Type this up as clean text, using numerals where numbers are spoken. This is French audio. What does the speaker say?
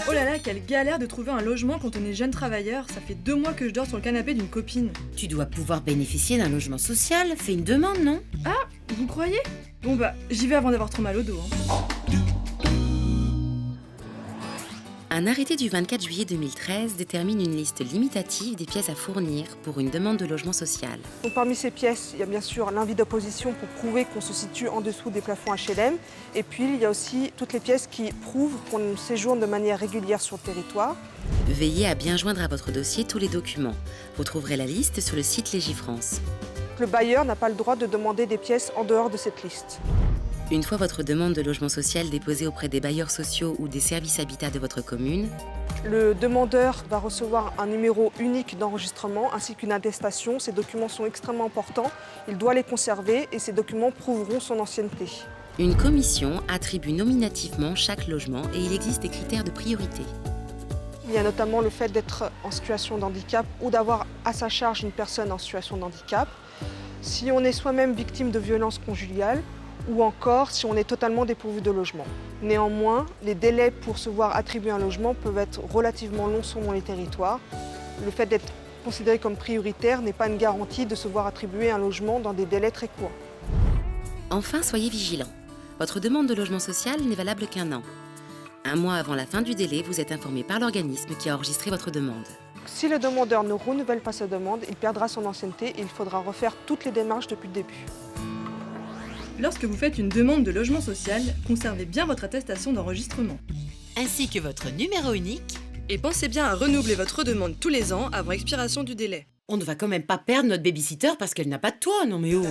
Oh là là, quelle galère de trouver un logement quand on est jeune travailleur. Ça fait 2 mois que je dors sur le canapé d'une copine. Tu dois pouvoir bénéficier d'un logement social. Fais une demande, non? Ah, vous croyez? Bon bah, j'y vais avant d'avoir trop mal au dos. Un arrêté du 24 juillet 2013 détermine une liste limitative des pièces à fournir pour une demande de logement social. Donc, parmi ces pièces, il y a bien sûr l'invit d'opposition pour prouver qu'on se situe en dessous des plafonds HLM. Et puis, il y a aussi toutes les pièces qui prouvent qu'on séjourne de manière régulière sur le territoire. Veillez à bien joindre à votre dossier tous les documents. Vous trouverez la liste sur le site Légifrance. Le bailleur n'a pas le droit de demander des pièces en dehors de cette liste. Une fois votre demande de logement social déposée auprès des bailleurs sociaux ou des services habitat de votre commune, Le demandeur va recevoir un numéro unique d'enregistrement ainsi qu'une attestation. Ces documents sont extrêmement importants. Il doit les conserver et ces documents prouveront son ancienneté. une commission attribue nominativement chaque logement et il existe des critères de priorité. Il y a notamment le fait d'être en situation de handicap ou d'avoir à sa charge une personne en situation de handicap. Si on est soi-même victime de violences conjugales, ou encore si on est totalement dépourvu de logement. Néanmoins, les délais pour se voir attribuer un logement peuvent être relativement longs selon les territoires. Le fait d'être considéré comme prioritaire n'est pas une garantie de se voir attribuer un logement dans des délais très courts. Enfin, soyez vigilants. Votre demande de logement social n'est valable qu'1 an. 1 mois avant la fin du délai, vous êtes informé par l'organisme qui a enregistré votre demande. Si le demandeur ne renouvelle pas sa demande, il perdra son ancienneté et il faudra refaire toutes les démarches depuis le début. Lorsque vous faites une demande de logement social, conservez bien votre attestation d'enregistrement. Ainsi que votre numéro unique. Et pensez bien à renouveler votre demande tous les ans avant expiration du délai. On ne va quand même pas perdre notre babysitter parce qu'elle n'a pas de toit, non mais oh.